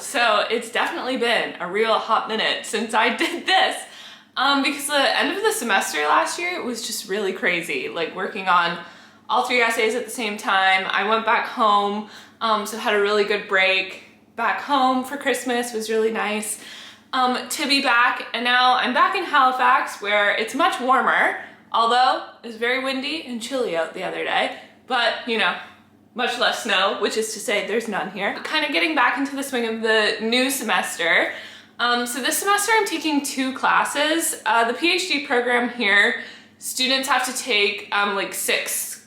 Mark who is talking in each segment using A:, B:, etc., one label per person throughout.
A: So it's definitely been a real hot minute since I did this because the end of the semester last year was just really crazy, like working on all 3 essays at the same time. I went back home, so had a really good break back home for Christmas. Was really nice to be back, and now I'm back in Halifax where it's much warmer, although it was very windy and chilly out the other day, but you know, much less snow, which is to say there's none here. Kind of getting back into the swing of the new semester. So this semester I'm taking 2 classes. The PhD program here, students have to take like 6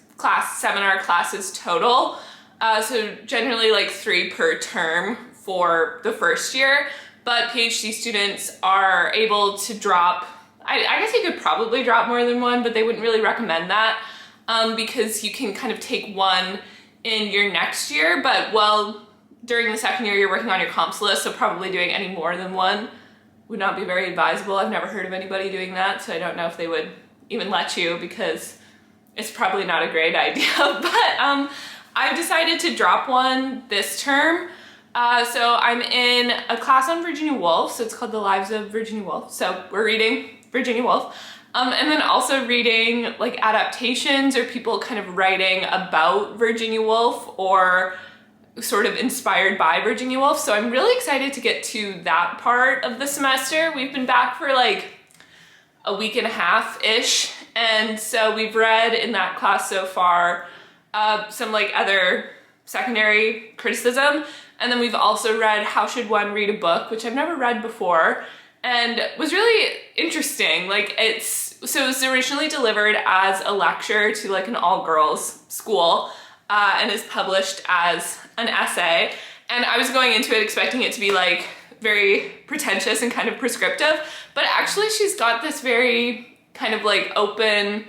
A: seminar classes total. So generally like 3 per term for the first year, but PhD students are able to drop, I guess you could probably drop more than 1, but they wouldn't really recommend that because you can kind of take 1 in your next year, but well, during the second year you're working on your comps list, so probably doing any more than 1 would not be very advisable. I've never heard of anybody doing that, so I don't know if they would even let you because it's probably not a great idea. But I've decided to drop 1 this term. So I'm in a class on Virginia Woolf, so it's called The Lives of Virginia Woolf. So we're reading Virginia Woolf. And then also reading like adaptations or people kind of writing about Virginia Woolf or sort of inspired by Virginia Woolf. So I'm really excited to get to that part of the semester. We've been back for like a week and a half-ish. And so we've read in that class so far some like other secondary criticism. And then we've also read How Should One Read a Book, which I've never read before. And was really interesting. Like it was originally delivered as a lecture to like an all-girls school and is published as an essay. And I was going into it expecting it to be like very pretentious and kind of prescriptive, but actually she's got this very kind of like open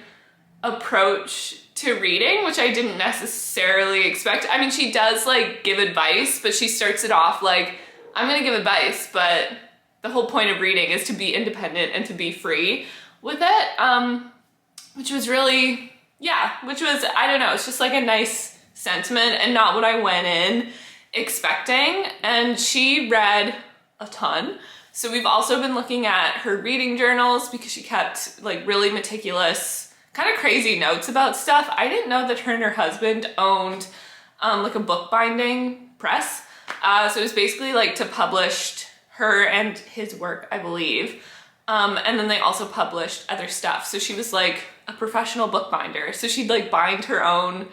A: approach to reading, which I didn't necessarily expect. I mean, she does like give advice, but she starts it off like, I'm gonna give advice, but the whole point of reading is to be independent and to be free with it, which was really, which was, I don't know, it's just like a nice sentiment and not what I went in expecting. And she read a ton. So we've also been looking at her reading journals because she kept like really meticulous, kind of crazy notes about stuff. I didn't know that her and her husband owned like a bookbinding press. So it was basically like to publish her and his work, I believe. And then they also published other stuff. So she was like a professional bookbinder. So she'd like bind her own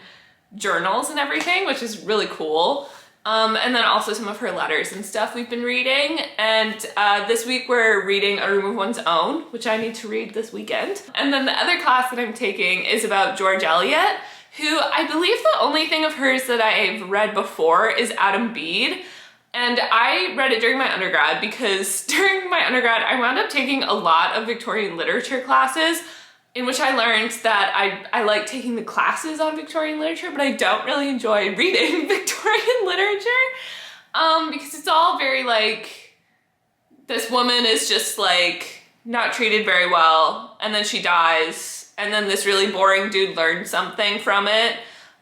A: journals and everything, which is really cool. And then also some of her letters and stuff we've been reading. And this week we're reading A Room of One's Own, which I need to read this weekend. And then the other class that I'm taking is about George Eliot, who I believe the only thing of hers that I've read before is Adam Bede. And I read it during my undergrad because during my undergrad, I wound up taking a lot of Victorian literature classes in which I learned that I like taking the classes on Victorian literature, but I don't really enjoy reading Victorian literature because it's all very like, this woman is just like not treated very well and then she dies and then this really boring dude learned something from it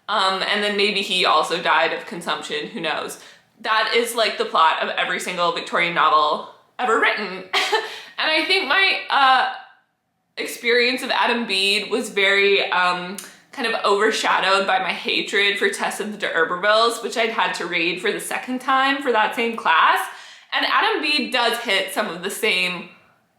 A: and then maybe he also died of consumption, who knows. That is like the plot of every single Victorian novel ever written. And I think my experience of Adam Bede was very kind of overshadowed by my hatred for Tess of the D'Urbervilles, which I'd had to read for the second time for that same class. And Adam Bede does hit some of the same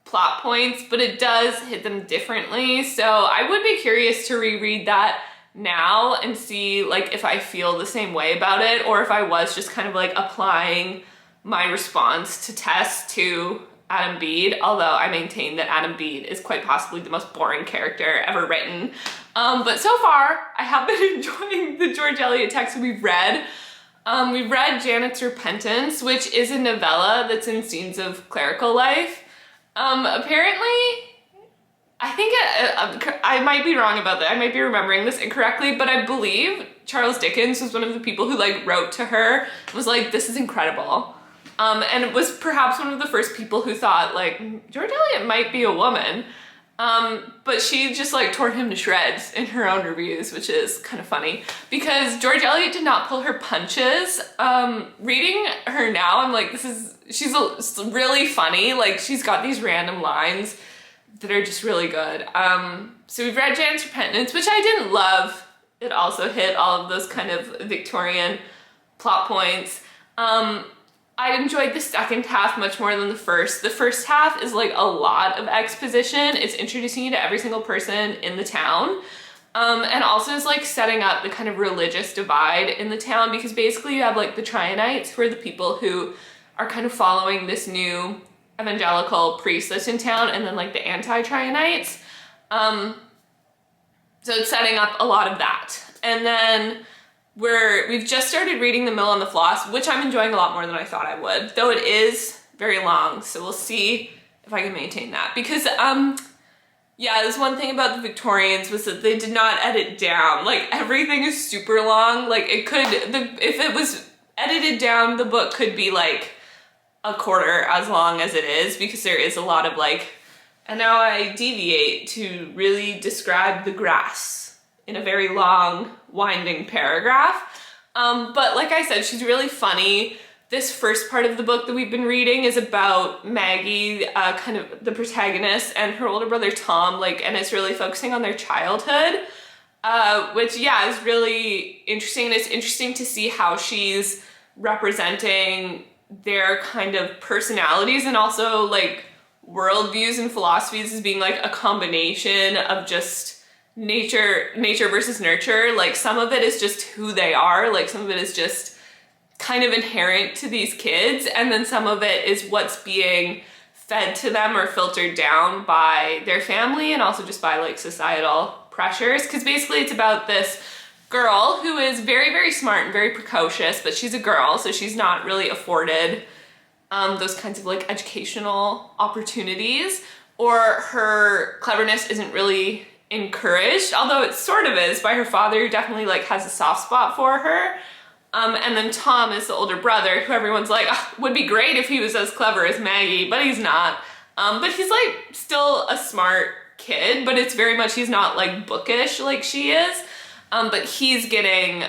A: plot points, but it does hit them differently. So I would be curious to reread that now and see like if I feel the same way about it or if I was just kind of like applying my response to Tess to Adam Bede, although I maintain that Adam Bede is quite possibly the most boring character ever written. But so far I have been enjoying the George Eliot text we've read. We've read Janet's Repentance, which is a novella that's in scenes of clerical life. Apparently, I think I might be wrong about that. I might be remembering this incorrectly, but I believe Charles Dickens was one of the people who like wrote to her and was like, this is incredible. And it was perhaps one of the first people who thought like, George Eliot might be a woman. But she just like tore him to shreds in her own reviews, which is kind of funny because George Eliot did not pull her punches. Reading her now, I'm like, she's really funny. Like she's got these random lines that are just really good. So we've read Janet's Repentance, which I didn't love. It also hit all of those kind of Victorian plot points. I enjoyed the second half much more than the first. The first half is like a lot of exposition. It's introducing you to every single person in the town. And also is like setting up the kind of religious divide in the town, because basically you have like the Trianites, who are the people who are kind of following this new evangelical priest that's in town, and then like the anti-Trianites. So it's setting up a lot of that. And then we've just started reading The Mill on the Floss, which I'm enjoying a lot more than I thought I would, though it is very long, so we'll see if I can maintain that. Because, yeah, there's one thing about the Victorians was that they did not edit down. Like, everything is super long. Like, if it was edited down, the book could be, like, a quarter as long as it is, because there is a lot of, like, and now I deviate to really describe the grass in a very long, winding paragraph. But like I said, she's really funny. This first part of the book that we've been reading is about Maggie, kind of the protagonist, and her older brother Tom, like, and it's really focusing on their childhood, which, yeah, is really interesting. And it's interesting to see how she's representing their kind of personalities and also like worldviews and philosophies as being like a combination of just nature versus nurture. Like some of it is just who they are, like some of it is just kind of inherent to these kids, and then some of it is what's being fed to them or filtered down by their family and also just by like societal pressures. Because basically it's about this girl who is very, very smart and very precocious, but she's a girl, so she's not really afforded those kinds of like educational opportunities, or her cleverness isn't really encouraged, although it sort of is by her father, who definitely like has a soft spot for her. And then Tom is the older brother, who everyone's like, oh, would be great if he was as clever as Maggie, but he's not. But he's like still a smart kid, but it's very much, he's not like bookish like she is. But he's getting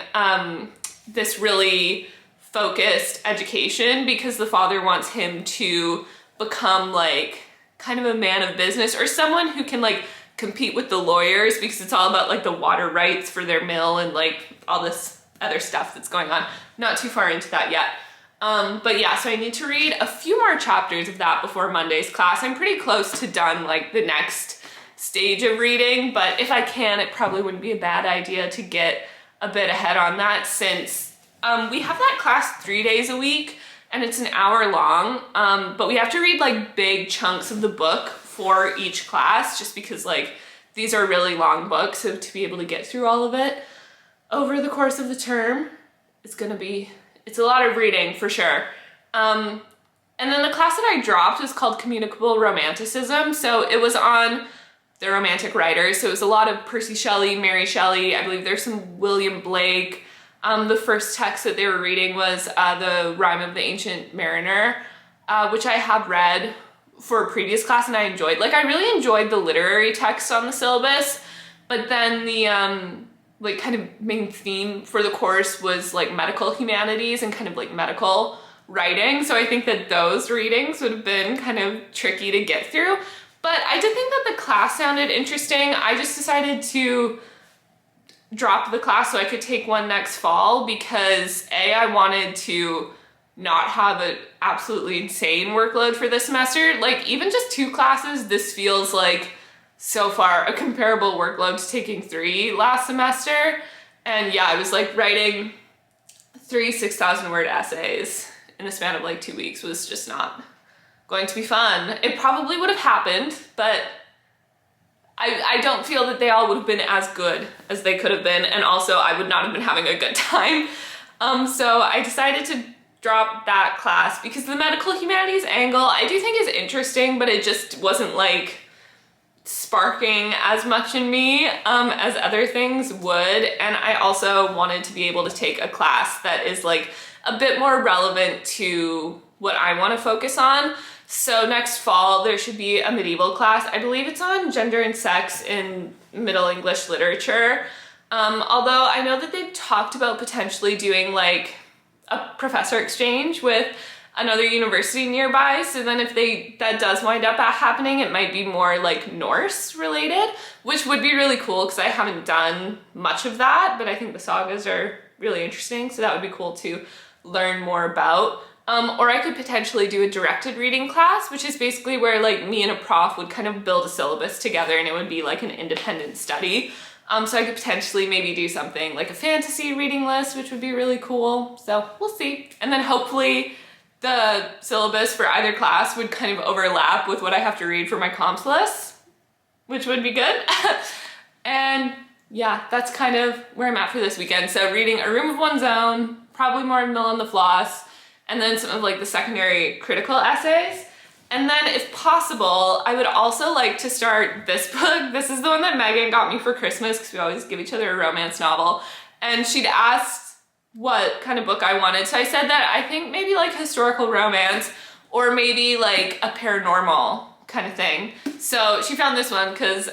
A: this really focused education because the father wants him to become like kind of a man of business, or someone who can like compete with the lawyers, because it's all about like the water rights for their mill and like all this other stuff that's going on. Not too far into that yet. But yeah, so I need to read a few more chapters of that before Monday's class. I'm pretty close to done like the next stage of reading, but if I can, it probably wouldn't be a bad idea to get a bit ahead on that, since we have that class 3 days a week and it's an hour long, but we have to read like big chunks of the book for each class, just because like these are really long books, so to be able to get through all of it over the course of the term, it's a lot of reading for sure. And then the class that I dropped was called Communicable Romanticism, so it was on the Romantic writers, so it was a lot of Percy Shelley, Mary Shelley, I believe there's some William Blake. The first text that they were reading was the Rime of the Ancient Mariner, which I have read for a previous class and I enjoyed. Like, I really enjoyed the literary text on the syllabus, but then the like kind of main theme for the course was like medical humanities and kind of like medical writing. So I think that those readings would have been kind of tricky to get through. But I did think that the class sounded interesting. I just decided to drop the class so I could take one next fall, because I wanted to not have an absolutely insane workload for this semester. Like, even just 2 classes, this feels like so far a comparable workload to taking 3 last semester. And yeah, I was like writing 3 6,000 word essays in the span of like 2 weeks was just not going to be fun. It probably would have happened, but I don't feel that they all would have been as good as they could have been, and also I would not have been having a good time. So I decided to drop that class because the medical humanities angle I do think is interesting, but it just wasn't like sparking as much in me as other things would. And I also wanted to be able to take a class that is like a bit more relevant to what I want to focus on. So next fall, there should be a medieval class. I believe it's on gender and sex in Middle English literature. Although I know that they've talked about potentially doing like a professor exchange with another university nearby. So then if that does wind up happening, it might be more like Norse related, which would be really cool because I haven't done much of that, but I think the sagas are really interesting. So that would be cool to learn more about. Or I could potentially do a directed reading class, which is basically where like me and a prof would kind of build a syllabus together and it would be like an independent study. So I could potentially maybe do something like a fantasy reading list, which would be really cool. So we'll see. And then hopefully the syllabus for either class would kind of overlap with what I have to read for my comps list, which would be good. And yeah, that's kind of where I'm at for this weekend. So reading A Room of One's Own, probably more of Mill on the Floss, and then some of like the secondary critical essays. And then if possible, I would also like to start this book. This is the one that Megan got me for Christmas because we always give each other a romance novel. And she'd asked what kind of book I wanted. So I said that I think maybe like historical romance or maybe like a paranormal kind of thing. So she found this one because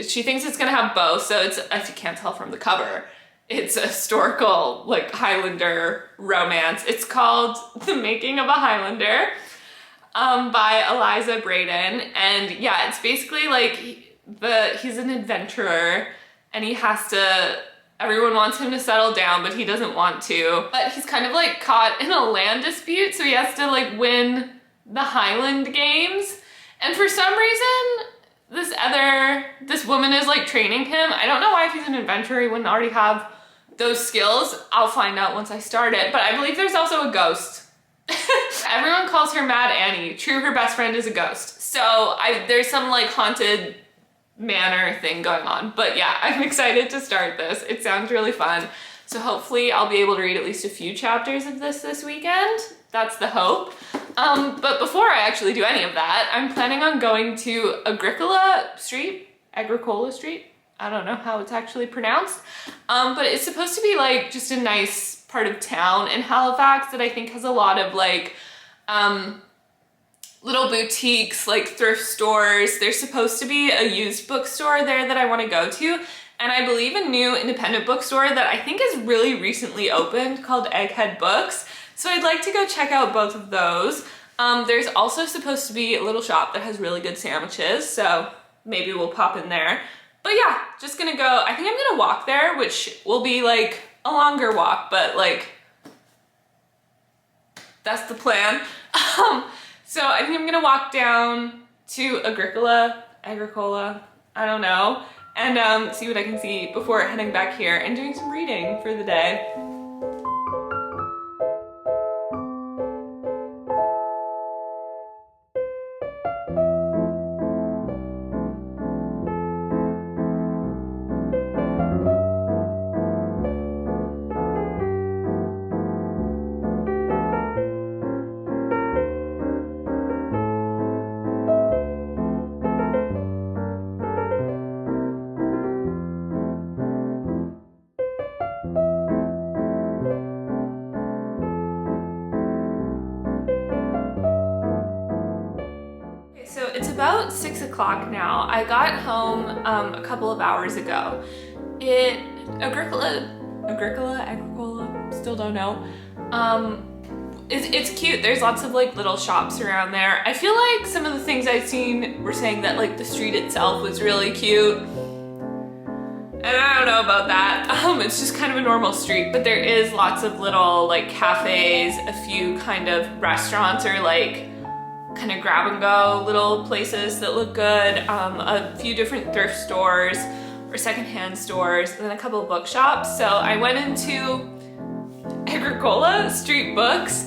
A: she thinks it's gonna have both. So it's, if you can't tell from the cover, it's a historical like Highlander romance. It's called The Making of a Highlander. By Eliza Braden, and yeah, it's basically like he's an adventurer and he has to, everyone wants him to settle down but he doesn't want to, but he's kind of like caught in a land dispute, so he has to like win the Highland Games, and for some reason this woman is like training him. I don't know why, if he's an adventurer he wouldn't already have those skills. I'll find out once I start it, but I believe there's also a ghost. Everyone calls her Mad Annie. True, her best friend is a ghost. So there's some like haunted manor thing going on. But yeah, I'm excited to start this. It sounds really fun. So hopefully I'll be able to read at least a few chapters of this weekend. That's the hope. But before I actually do any of that, I'm planning on going to Agricola Street. I don't know how it's actually pronounced. But it's supposed to be like just a nice part of town in Halifax that I think has a lot of like little boutiques, like thrift stores. There's supposed to be a used bookstore there that I want to go to, and I believe a new independent bookstore that I think is really recently opened called Egghead Books. So I'd like to go check out both of those. There's also supposed to be a little shop that has really good sandwiches, so maybe we'll pop in there. But yeah, just gonna go, I think I'm gonna walk there, which will be like a longer walk, but like, that's the plan. So I think I'm gonna walk down to Agricola, I don't know, and see what I can see before heading back here and doing some reading for the day. So it's about 6 o'clock now. I got home a couple of hours ago. Agricola, still don't know. It's cute. There's lots of like little shops around there. I feel like some of the things I've seen were saying that like the street itself was really cute. And I don't know about that. It's just kind of a normal street, but there is lots of little like cafes, a few kind of restaurants or like kind of grab and go little places that look good, a few different thrift stores or secondhand stores, and then a couple of bookshops. So I went into Agricola Street Books,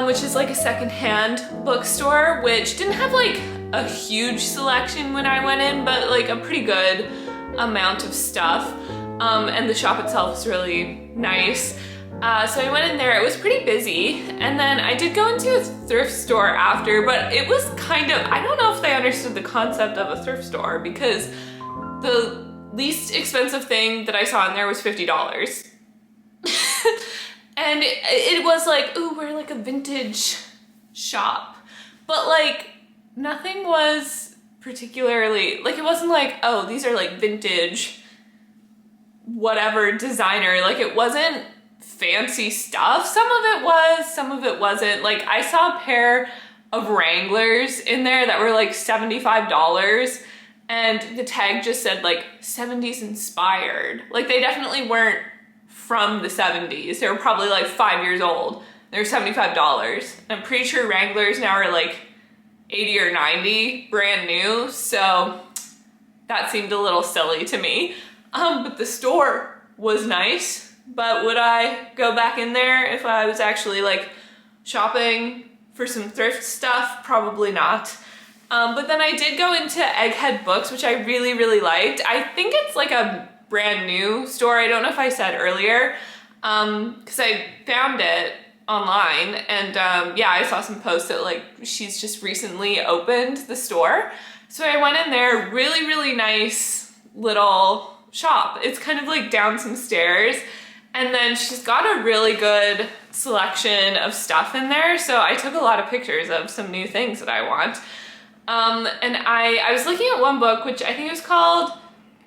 A: which is like a secondhand bookstore, which didn't have like a huge selection when I went in, but like a pretty good amount of stuff. And the shop itself is really nice. So I went in there, it was pretty busy, and then I did go into a thrift store after, but it was kind of, I don't know if they understood the concept of a thrift store, because the least expensive thing that I saw in there was $50. And it was like, ooh, we're like a vintage shop. but like nothing was particularly, like it wasn't like, oh, these are like vintage whatever designer. Like it wasn't fancy stuff. Some of it was, some of it wasn't. Like I saw a pair of Wranglers in there that were like $75 and the tag just said like 70s inspired. Like they definitely weren't from the 70s. They were probably like 5 years old. They were $75. I'm pretty sure Wranglers now are like 80 or 90, brand new. So that seemed a little silly to me. But the store was nice. But would I go back in there if I was actually like shopping for some thrift stuff? Probably not. But then I did go into Egghead Books, which I really, really liked. I think it's like a brand new store. I don't know if I said earlier, because I found it online and yeah, I saw some posts that like she's just recently opened the store. So I went in there, really, really nice little shop. It's kind of like down some stairs and then she's got a really good selection of stuff in there. So I took a lot of pictures of some new things that I want. And I was looking at one book, which I think it was called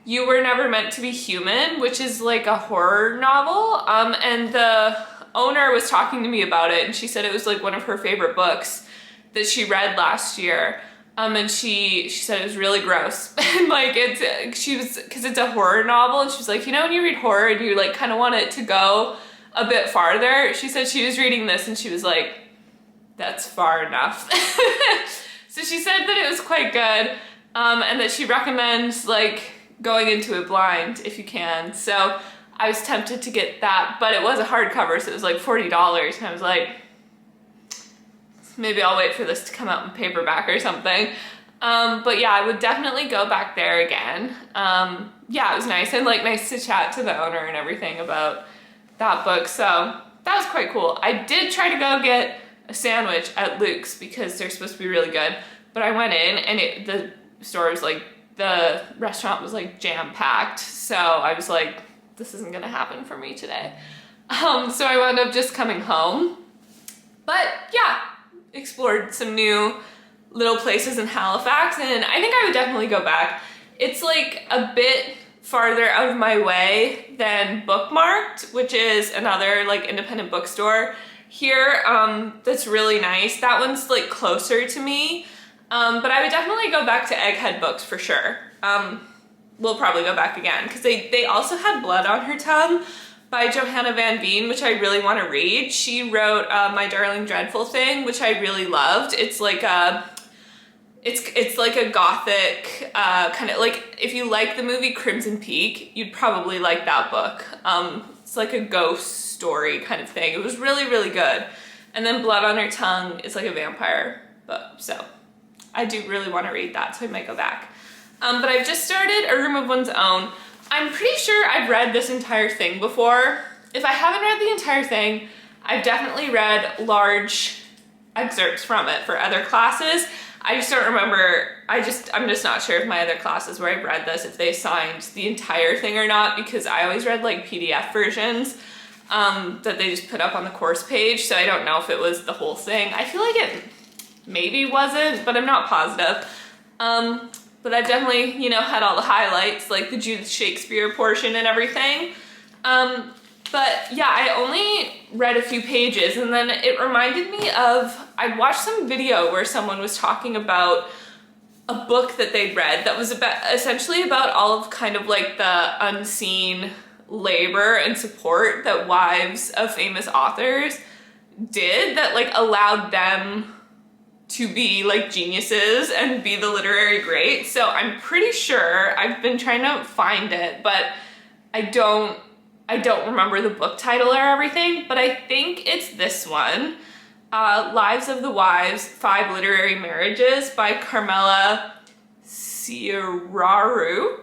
A: You Were Never Meant to Be Human, which is like a horror novel. And the owner was talking to me about it and she said it was like one of her favorite books that she read last year. And she said it was really gross. And like because it's a horror novel and she's like, you know, when you read horror and you like kind of want it to go a bit farther, she said she was reading this and she was like, that's far enough. So she said that it was quite good and that she recommends like going into it blind if you can. So I was tempted to get that, but it was a hardcover, so it was like $40 and I was like, maybe I'll wait for this to come out in paperback or something. But yeah, I would definitely go back there again. Yeah, it was nice and like nice to chat to the owner and everything about that book. So that was quite cool. I did try to go get a sandwich at Luke's because they're supposed to be really good. But I went in and the store was like, the restaurant was like jam-packed. So I was like, this isn't gonna happen for me today. So I wound up just coming home. But yeah, explored some new little places in Halifax and I think I would definitely go back. It's like a bit farther out of my way than Bookmarked, which is another like independent bookstore here that's really nice. That one's like closer to me, but I would definitely go back to Egghead Books for sure. We'll probably go back again because they also had Blood on Her Tongue by Johanna Van Veen, which I really want to read. She wrote My Darling Dreadful Thing, which I really loved. It's like a it's like a gothic kind of like, if you like the movie Crimson Peak, you'd probably like that book. It's like a ghost story kind of thing. It was really, really good. And then Blood on Her Tongue is like a vampire book. So I do really want to read that, so I might go back. But I've just started A Room of One's Own. I'm pretty sure I've read this entire thing before. If I haven't read the entire thing, I've definitely read large excerpts from it for other classes. I just don't remember, I'm just not sure if my other classes where I've read this, if they assigned the entire thing or not, because I always read like PDF versions that they just put up on the course page, so I don't know if it was the whole thing. I feel like it maybe wasn't, but I'm not positive. But I've definitely, you know, had all the highlights, like the Judith Shakespeare portion and everything. But yeah, I only read a few pages and then it reminded me of, I watched some video where someone was talking about a book that they'd read that was essentially about all of kind of like the unseen labor and support that wives of famous authors did that like allowed them to be like geniuses and be the literary greats. So I'm pretty sure, I've been trying to find it, but I don't remember the book title or everything, but I think it's this one, Lives of the Wives, 5 Literary Marriages by Carmela Ciuraru.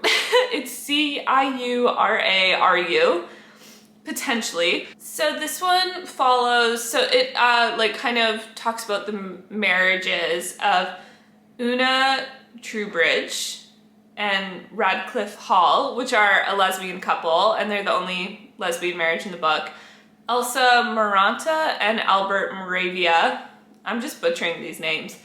A: It's Ciuraru, potentially. So this one follows, so it like kind of talks about the marriages of Una Trubridge and Radcliffe Hall, which are a lesbian couple, and they're the only lesbian marriage in the book. Elsa Moranta and Albert Moravia. I'm just butchering these names.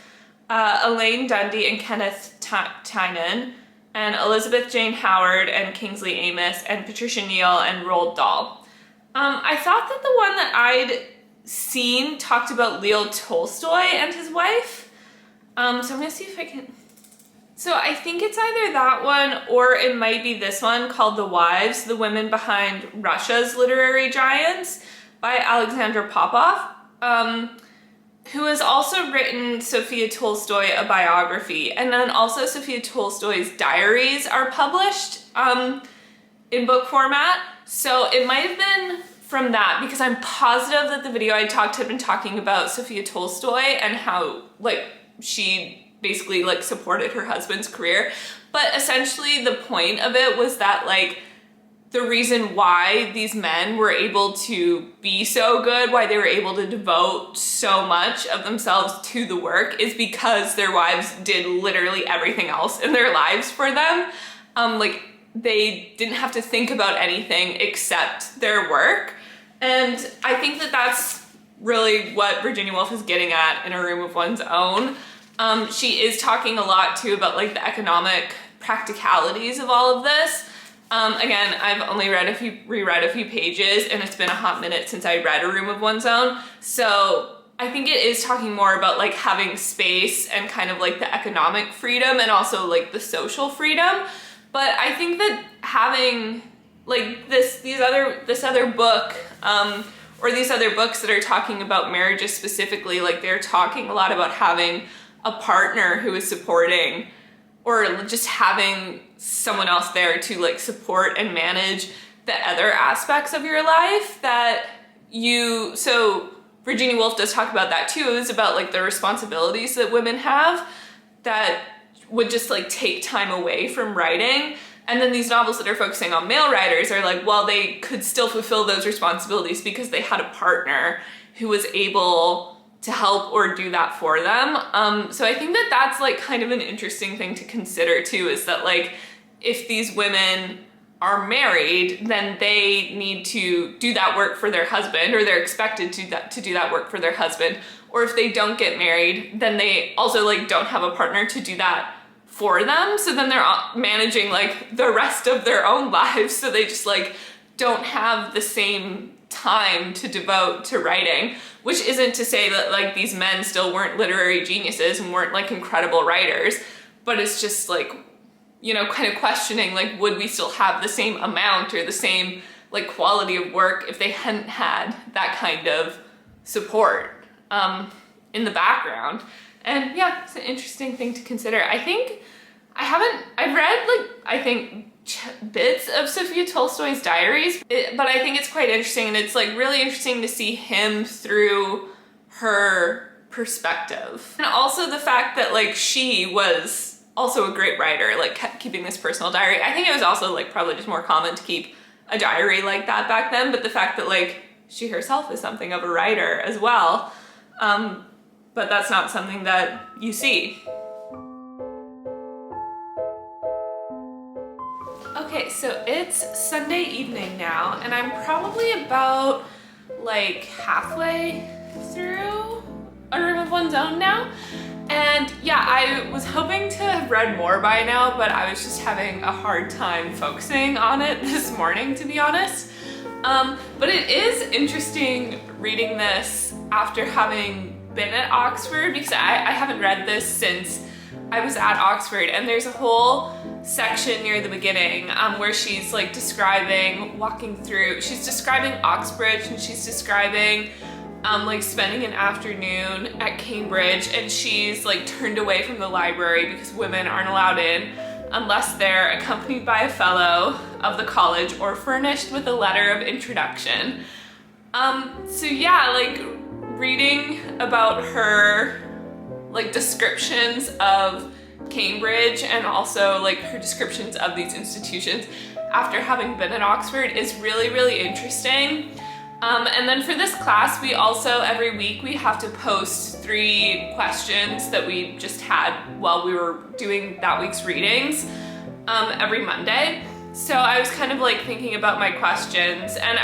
A: Elaine Dundee and Kenneth Tynan, and Elizabeth Jane Howard and Kingsley Amos, and Patricia Neal and Roald Dahl. I thought that the one that I'd seen talked about Leo Tolstoy and his wife. So I'm gonna see if I can. So I think it's either that one or it might be this one called The Wives, the Women Behind Russia's Literary Giants by Alexandra Popov, who has also written Sophia Tolstoy a biography. And then also Sophia Tolstoy's diaries are published in book format. So it might have been from that, because I'm positive that the video I had been talking about Sophia Tolstoy and how like she basically like supported her husband's career. But essentially the point of it was that like the reason why these men were able to be so good, why they were able to devote so much of themselves to the work, is because their wives did literally everything else in their lives for them. Like they didn't have to think about anything except their work. And I think that that's really what Virginia Woolf is getting at in A Room of One's Own. She is talking a lot too about like the economic practicalities of all of this. Again, I've only reread a few pages, and it's been a hot minute since I read A Room of One's Own. So I think it is talking more about like having space and kind of like the economic freedom and also like the social freedom. But I think that having like this other book, or these other books that are talking about marriages specifically, like they're talking a lot about having a partner who is supporting, or just having someone else there to like support and manage the other aspects of your life that you, so Virginia Woolf does talk about that too. It's about like the responsibilities that women have that would just like take time away from writing. And then these novels that are focusing on male writers are like, well, they could still fulfill those responsibilities because they had a partner who was able to help or do that for them. So I think that that's like kind of an interesting thing to consider too, is that like if these women are married, then they need to do that work for their husband, or they're expected to do that work for their husband. Or if they don't get married, then they also like don't have a partner to do that for them. So then they're managing like the rest of their own lives. So they just like don't have the same time to devote to writing, which isn't to say that like these men still weren't literary geniuses and weren't like incredible writers, but it's just like, you know, kind of questioning like, would we still have the same amount or the same like quality of work if they hadn't had that kind of support in the background? And yeah, it's an interesting thing to consider. I think I've read like, I think bits of Sophia Tolstoy's diaries, but I think it's quite interesting, and it's like really interesting to see him through her perspective. And also the fact that like she was also a great writer, like kept keeping this personal diary. I think it was also like probably just more common to keep a diary like that back then, but the fact that like she herself is something of a writer as well, but that's not something that you see. Okay, so it's Sunday evening now, and I'm probably about like halfway through A Room of One's Own now. And yeah, I was hoping to have read more by now, but I was just having a hard time focusing on it this morning, to be honest. But it is interesting reading this after having been at Oxford, because I haven't read this since I was at Oxford, and there's a whole section near the beginning where she's like she's describing Oxbridge, and she's describing like spending an afternoon at Cambridge, and she's like turned away from the library because women aren't allowed in unless they're accompanied by a fellow of the college or furnished with a letter of introduction. So yeah, like reading about her like descriptions of Cambridge and also like her descriptions of these institutions after having been at Oxford is really, really interesting. And then for this class, we also, every week, we have to post 3 questions that we just had while we were doing that week's readings every Monday. So I was kind of like thinking about my questions, and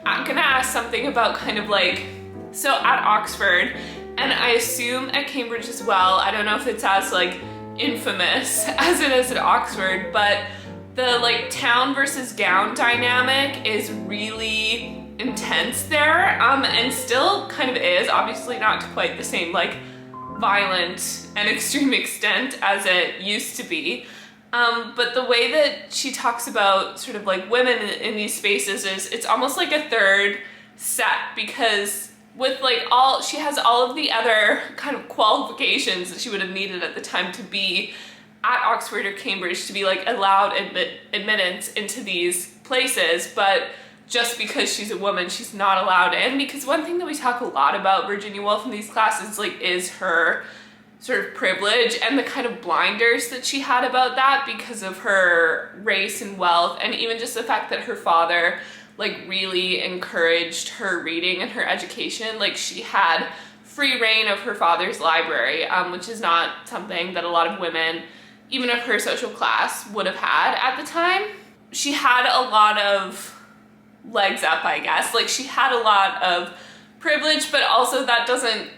A: I'm gonna ask something about kind of like, so at Oxford, and I assume at Cambridge as well. I don't know if it's as like infamous as it is at Oxford, but the like town versus gown dynamic is really intense there, and still kind of is, obviously not to quite the same like violent and extreme extent as it used to be. But the way that she talks about sort of like women in these spaces is it's almost like a third set, because with like she has all of the other kind of qualifications that she would have needed at the time to be at Oxford or Cambridge to be like allowed admittance into these places, but just because she's a woman, she's not allowed in. Because one thing that we talk a lot about Virginia Woolf in these classes like is her sort of privilege and the kind of blinders that she had about that because of her race and wealth, and even just the fact that her father like really encouraged her reading and her education. Like she had free reign of her father's library, which is not something that a lot of women, even of her social class, would have had at the time. She had a lot of legs up, I guess. Like she had a lot of privilege, but also that doesn't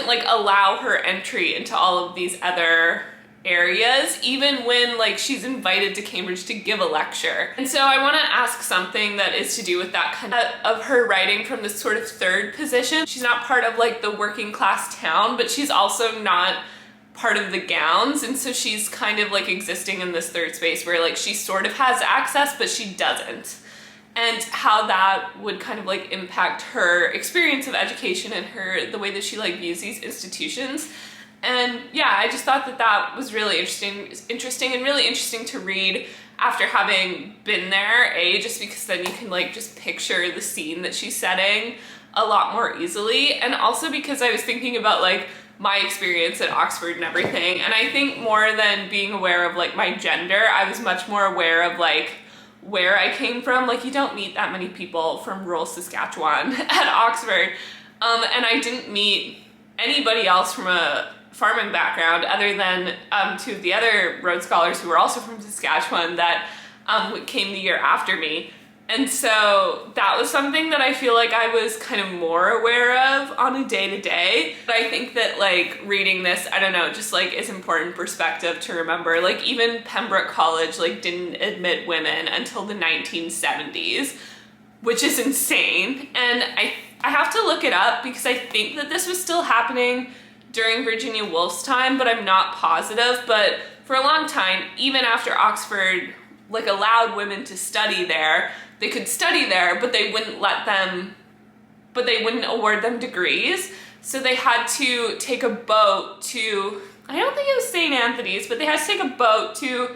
A: like allow her entry into all of these other areas, even when like she's invited to Cambridge to give a lecture. And so I want to ask something that is to do with that kind of her writing from this sort of third position. She's not part of like the working class town, but she's also not part of the gowns, and so she's kind of like existing in this third space where like she sort of has access but she doesn't, and how that would kind of like impact her experience of education and the way that she like views these institutions. And yeah, I just thought that that was really interesting and really interesting to read after having been there, just because then you can like just picture the scene that she's setting a lot more easily, and also because I was thinking about like my experience at Oxford and everything, and I think more than being aware of like my gender, I was much more aware of like where I came from. Like you don't meet that many people from rural Saskatchewan at Oxford, and I didn't meet anybody else from a farming background other than two of the other Rhodes Scholars who were also from Saskatchewan that came the year after me. And so that was something that I feel like I was kind of more aware of on a day-to-day. But I think that like reading this, I don't know, just like is important perspective to remember. Like even Pembroke College like didn't admit women until the 1970s, which is insane. And I have to look it up because I think that this was still happening during Virginia Woolf's time, but I'm not positive. But for a long time, even after Oxford like allowed women to study there, they could study there, but they wouldn't award them degrees. So they had to take a boat to, I don't think it was St. Anthony's, but they had to take a boat to,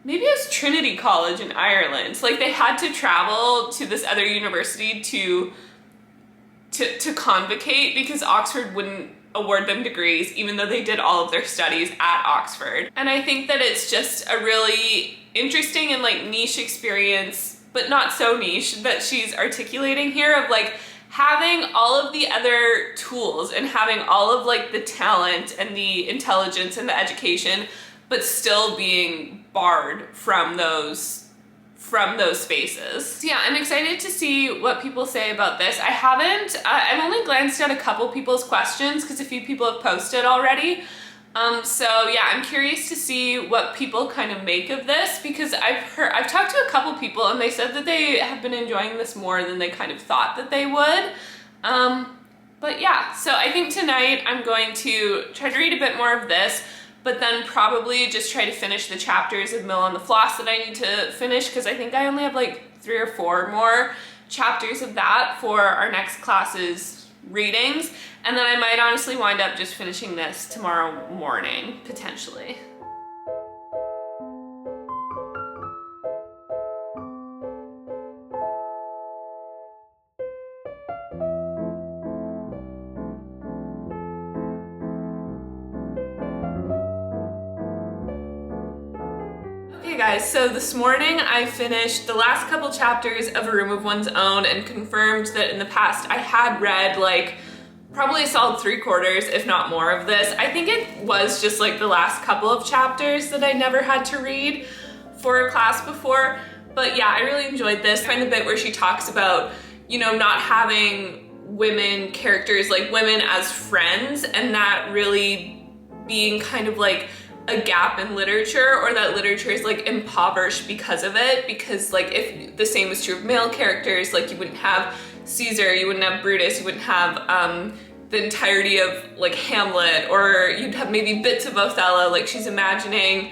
A: maybe it was Trinity College in Ireland. So like they had to travel to this other university to convocate because Oxford wouldn't award them degrees, even though they did all of their studies at Oxford. And I think that it's just a really interesting and like niche experience, but not so niche, that she's articulating here, of like having all of the other tools and having all of like the talent and the intelligence and the education, but still being barred from those spaces. So yeah, I'm excited to see what people say about this. I've only glanced at a couple people's questions because a few people have posted already. So yeah, I'm curious to see what people kind of make of this, because I've talked to a couple people and they said that they have been enjoying this more than they kind of thought that they would. But yeah, so I think tonight I'm going to try to read a bit more of this, but then probably just try to finish the chapters of Mill on the Floss that I need to finish, because I think I only have like 3 or 4 more chapters of that for our next class's readings. And then I might honestly wind up just finishing this tomorrow morning, potentially. Okay guys, so this morning I finished the last couple chapters of A Room of One's Own and confirmed that in the past I had read like probably a solid 3/4, if not more of this. I think it was just like the last couple of chapters that I never had to read for a class before. But yeah, I really enjoyed this. I find the bit where she talks about, you know, not having women characters, like women as friends, and that really being kind of like a gap in literature, or that literature is like impoverished because of it. Because like if the same was true of male characters, like you wouldn't have Caesar, you wouldn't have Brutus, you wouldn't have the entirety of like Hamlet, or you'd have maybe bits of Othello. Like she's imagining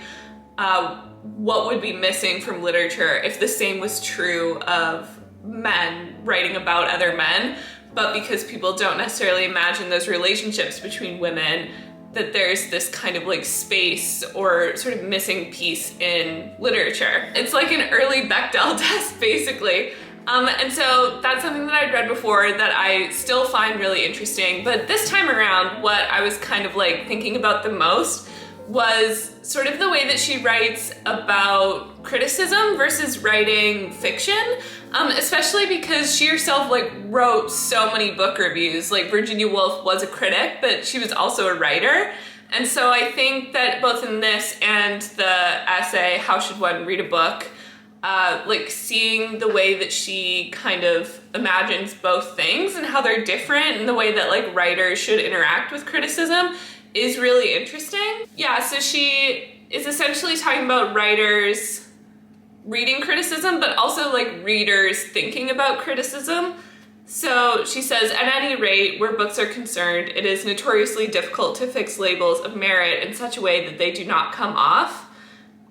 A: what would be missing from literature if the same was true of men writing about other men, but because people don't necessarily imagine those relationships between women, that there's this kind of like space or sort of missing piece in literature. It's like an early Bechdel test, basically. And so that's something that I'd read before that I still find really interesting. But this time around, what I was kind of like thinking about the most was sort of the way that she writes about criticism versus writing fiction, especially because she herself like wrote so many book reviews. Like Virginia Woolf was a critic, but she was also a writer. And so I think that both in this and the essay, How Should One Read a Book, like seeing the way that she kind of imagines both things and how they're different, and the way that like writers should interact with criticism is really interesting. Yeah, so she is essentially talking about writers reading criticism, but also like readers thinking about criticism. So she says, at any rate, where books are concerned, it is notoriously difficult to fix labels of merit in such a way that they do not come off.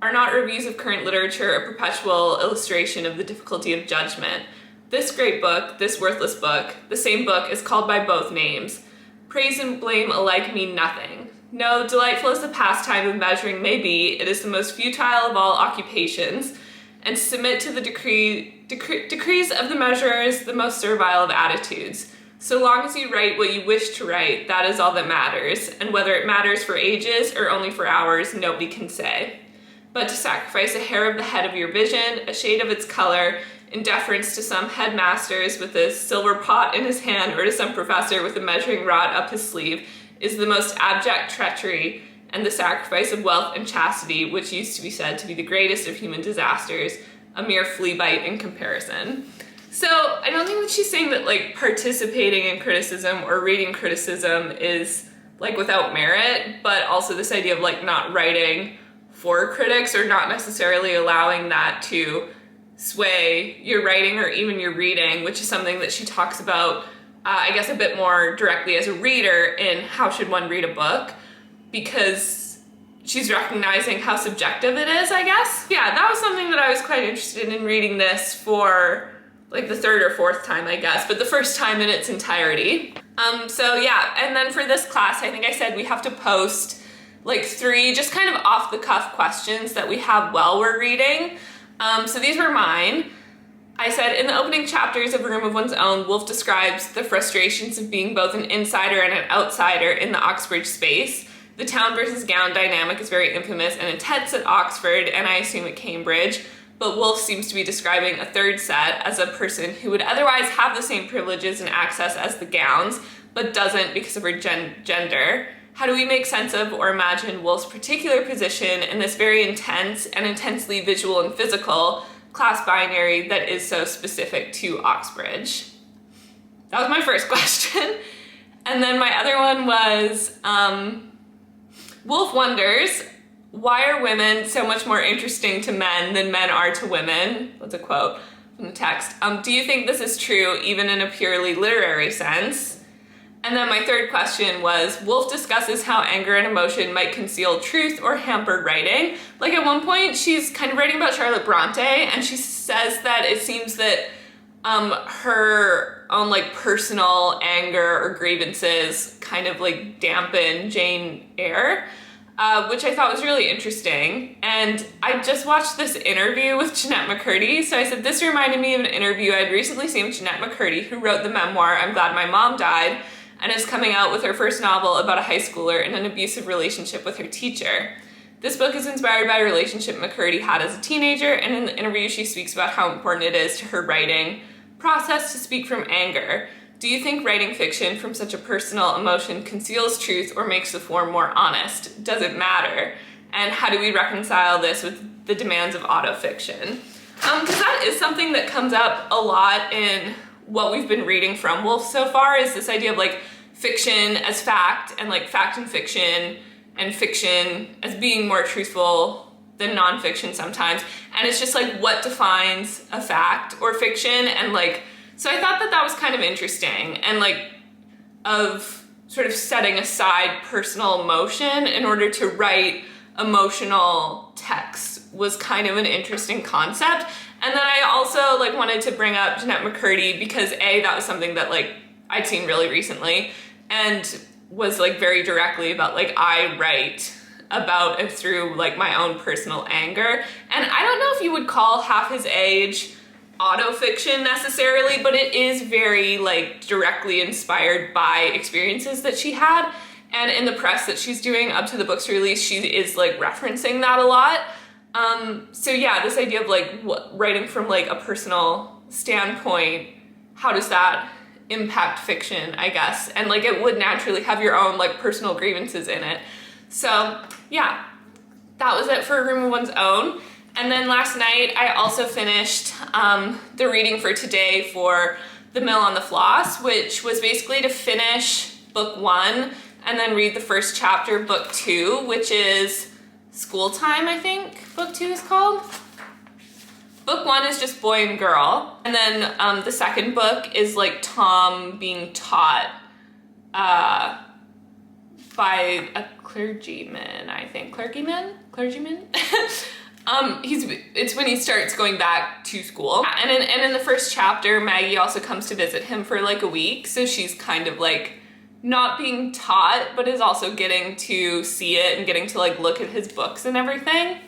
A: Are not reviews of current literature a perpetual illustration of the difficulty of judgment? This great book, this worthless book, the same book is called by both names. Praise and blame alike mean nothing. No, delightful as the pastime of measuring may be, it is the most futile of all occupations, and to submit to the decrees of the measurers, the most servile of attitudes. So long as you write what you wish to write, that is all that matters, and whether it matters for ages or only for hours, nobody can say. But to sacrifice a hair of the head of your vision, a shade of its color, in deference to some headmasters with a silver pot in his hand, or to some professor with a measuring rod up his sleeve, is the most abject treachery, and the sacrifice of wealth and chastity, which used to be said to be the greatest of human disasters, a mere flea bite in comparison. So I don't think that she's saying that like participating in criticism or reading criticism is like without merit, but also this idea of like not writing for critics, or not necessarily allowing that to sway your writing or even your reading, which is something that she talks about, I guess, a bit more directly as a reader in How Should One Read a Book, because she's recognizing how subjective it is, I guess. Yeah, that was something that I was quite interested in reading this for like the third or fourth time, I guess, but the first time in its entirety. So yeah, and then for this class, I think I said we have to post like 3 just kind of off the cuff questions that we have while we're reading. So these were mine. I said, in the opening chapters of A Room of One's Own, Woolf describes the frustrations of being both an insider and an outsider in the Oxbridge space. The town versus gown dynamic is very infamous and intense at Oxford, and I assume at Cambridge, but Woolf seems to be describing a third set as a person who would otherwise have the same privileges and access as the gowns, but doesn't because of her gender. How do we make sense of or imagine Woolf's particular position in this very intense and intensely visual and physical class binary that is so specific to Oxbridge? That was my first question. And then my other one was, Woolf wonders, why are women so much more interesting to men than men are to women? That's a quote from the text. Do you think this is true even in a purely literary sense? And then my third question was, Woolf discusses how anger and emotion might conceal truth or hamper writing. Like at one point, she's kind of writing about Charlotte Bronte, and she says that it seems that her own like personal anger or grievances kind of like dampen Jane Eyre, which I thought was really interesting. And I just watched this interview with Jeanette McCurdy, so I said this reminded me of an interview I'd recently seen with Jeanette McCurdy, who wrote the memoir I'm Glad My Mom Died, and is coming out with her first novel about a high schooler in an abusive relationship with her teacher. This book is inspired by a relationship McCurdy had as a teenager, and in the interview she speaks about how important it is to her writing process to speak from anger. Do you think writing fiction from such a personal emotion conceals truth or makes the form more honest? Does it matter? And how do we reconcile this with the demands of autofiction? Because that is something that comes up a lot in what we've been reading from Woolf so far is this idea of like fiction as fact and like fact and fiction as being more truthful than nonfiction sometimes. And it's just like what defines a fact or fiction, and like, so I thought that that was kind of interesting, and like of sort of setting aside personal emotion in order to write emotional text was kind of an interesting concept. And then I also like wanted to bring up Jeanette McCurdy because that was something that like I'd seen really recently and was like very directly about like I write about and through like my own personal anger. And I don't know if you would call Half His Age autofiction necessarily, but it is very like directly inspired by experiences that she had. And in the press that she's doing up to the book's release, she is like referencing that a lot. So yeah, this idea of like writing from like a personal standpoint, how does that impact fiction, I guess? And like it would naturally have your own like personal grievances in it. So yeah, that was it for A Room of One's Own. And then last night I also finished the reading for today for The Mill on the Floss, which was basically to finish book 1 and then read the first chapter, book 2, which is School Time, I think book 2 is called. Book 1 is just boy and girl, and then the second book is like Tom being taught by a clergyman, I think. Clergyman? It's when he starts going back to school. And in the first chapter, Maggie also comes to visit him for like a week, so she's kind of like not being taught, but is also getting to see it and getting to like look at his books and everything.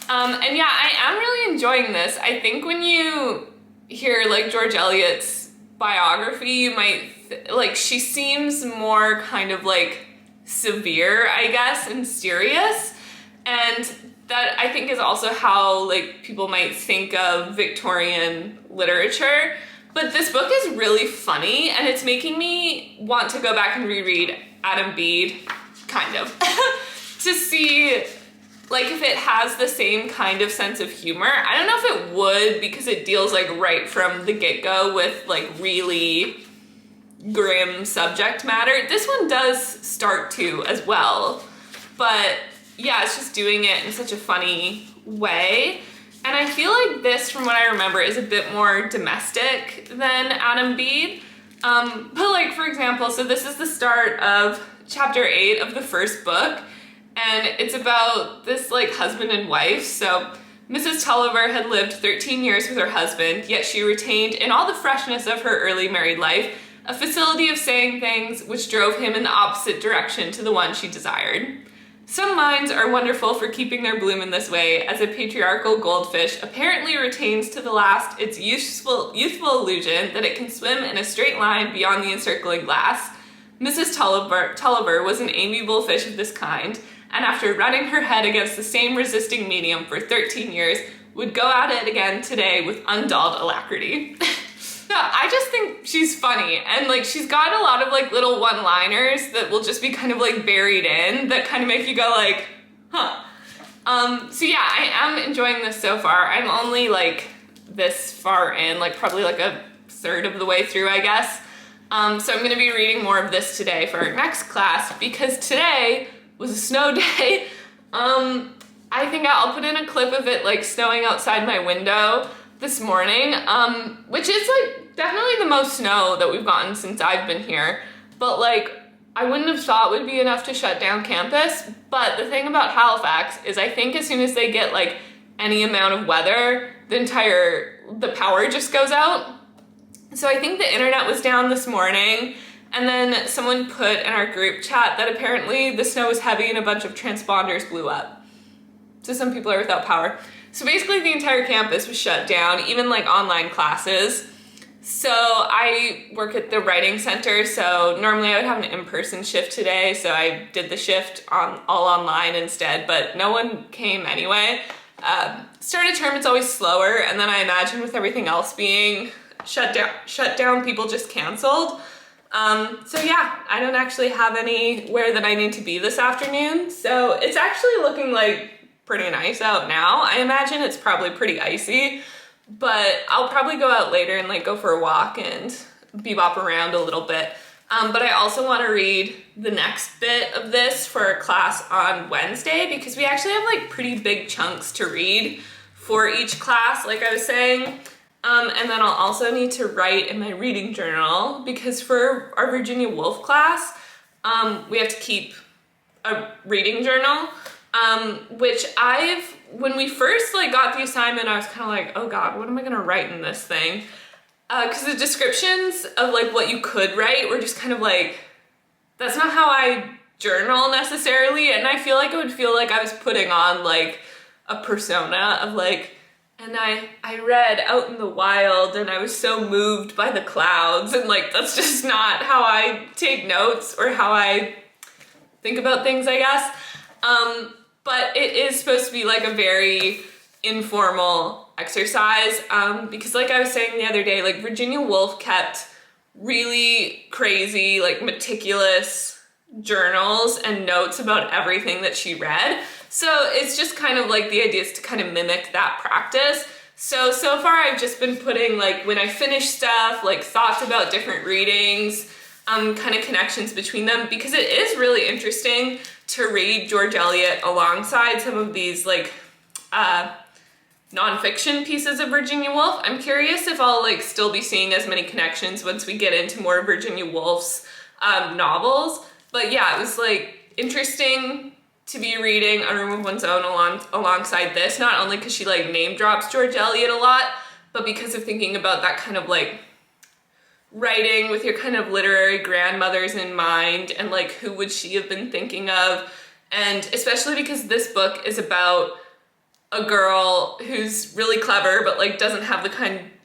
A: And yeah, I am really enjoying this. I think when you hear like George Eliot's biography, you might, like, she seems more kind of like severe, I guess, and serious. And that I think is also how like people might think of Victorian literature. But this book is really funny, and it's making me want to go back and reread Adam Bede, kind of, to see like if it has the same kind of sense of humor. I don't know if it would, because it deals like right from the get-go with like really grim subject matter. This one does start to as well, but yeah, it's just doing it in such a funny way. And I feel like this, from what I remember, is a bit more domestic than Adam Bede. But like, for example, so this is the start of chapter 8 of the first book, and it's about this like husband and wife. So Mrs. Tulliver had lived 13 years with her husband, yet she retained in all the freshness of her early married life a facility of saying things which drove him in the opposite direction to the one she desired. Some minds are wonderful for keeping their bloom in this way, as a patriarchal goldfish apparently retains to the last its youthful illusion that it can swim in a straight line beyond the encircling glass. Mrs. Tulliver was an amiable fish of this kind, and after running her head against the same resisting medium for 13 years, would go at it again today with undulled alacrity. So I just think she's funny, and like she's got a lot of like little one-liners that will just be kind of like buried in that kind of make you go like, huh. So yeah, I am enjoying this so far. I'm only like this far in, like probably like a third of the way through, I guess. So I'm gonna be reading more of this today for our next class, because today was a snow day. I think I'll put in a clip of it like snowing outside my window this morning, which is like definitely the most snow that we've gotten since I've been here, but like I wouldn't have thought would be enough to shut down campus. But the thing about Halifax is I think as soon as they get like any amount of weather, the power just goes out. So I think the internet was down this morning, and then someone put in our group chat that apparently the snow was heavy and a bunch of transponders blew up. So some people are without power. So basically the entire campus was shut down, even like online classes. So I work at the writing center, so normally I would have an in-person shift today, so I did the shift all online instead, but no one came anyway. Start of term, it's always slower, and then I imagine with everything else being shut down, people just canceled. So yeah, I don't actually have anywhere that I need to be this afternoon, so it's actually looking like pretty nice out now. I imagine it's probably pretty icy, but I'll probably go out later and like go for a walk and bebop around a little bit. But I also want to read the next bit of this for a class on Wednesday because we actually have like pretty big chunks to read for each class, like I was saying. And then I'll also need to write in my reading journal because for our Virginia Woolf class, we have to keep a reading journal, which when we first like got the assignment, I was kind of like, oh God, what am I gonna write in this thing? Because the descriptions of like what you could write were just kind of like, that's not how I journal necessarily, and I feel like it would feel like I was putting on like a persona of like, and I read out in the wild and I was so moved by the clouds, and like that's just not how I take notes or how I think about things, I guess. But it is supposed to be like a very informal exercise because like I was saying the other day, like Virginia Woolf kept really crazy, like meticulous journals and notes about everything that she read. So it's just kind of like the idea is to kind of mimic that practice. So far I've just been putting like when I finish stuff, like thoughts about different readings, kind of connections between them, because it is really interesting to read George Eliot alongside some of these like nonfiction pieces of Virginia Woolf. I'm curious if I'll like still be seeing as many connections once we get into more Virginia Woolf's novels. But yeah, it was like interesting to be reading A Room of One's Own alongside this, not only because she like name drops George Eliot a lot, but because of thinking about that kind of like writing with your kind of literary grandmothers in mind, and like who would she have been thinking of, and especially because this book is about a girl who's really clever but like doesn't have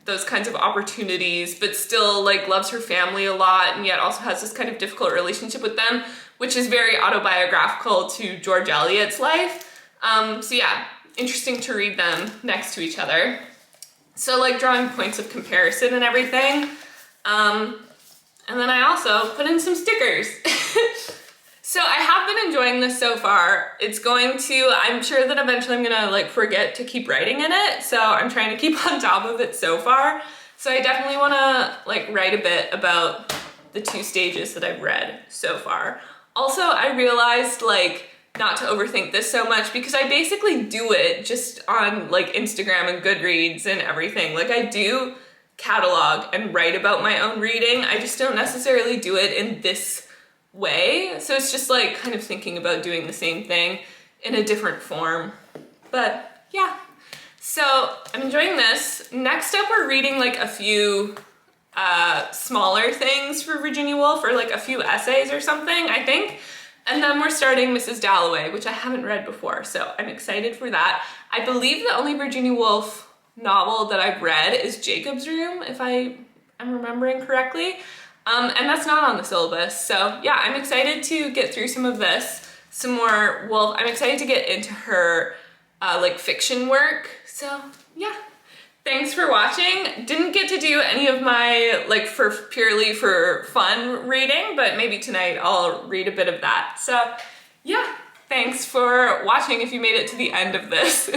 A: those kinds of opportunities, but still like loves her family a lot and yet also has this kind of difficult relationship with them, which is very autobiographical to George Eliot's life. So yeah, interesting to read them next to each other. So like drawing points of comparison and everything. And then I also put in some stickers. So I have been enjoying this so far. I'm sure that eventually I'm gonna like forget to keep writing in it, so I'm trying to keep on top of it so far. So I definitely wanna like write a bit about the 2 stages that I've read so far. Also, I realized like not to overthink this so much because I basically do it just on like Instagram and Goodreads and everything. Like I do catalog and write about my own reading. I just don't necessarily do it in this way. So it's just like kind of thinking about doing the same thing in a different form. But yeah, so I'm enjoying this. Next up, we're reading like a few smaller things for Virginia Woolf, or like a few essays or something, I think. And then we're starting Mrs. Dalloway, which I haven't read before, so I'm excited for that. I believe the only Virginia Woolf novel that I've read is Jacob's Room, if I am remembering correctly. And that's not on the syllabus. So yeah, I'm excited to get through some of this, some more Woolf. I'm excited to get into her like fiction work. So yeah, thanks for watching. Didn't get to do any of my like purely for fun reading, but maybe tonight I'll read a bit of that. So yeah, thanks for watching if you made it to the end of this.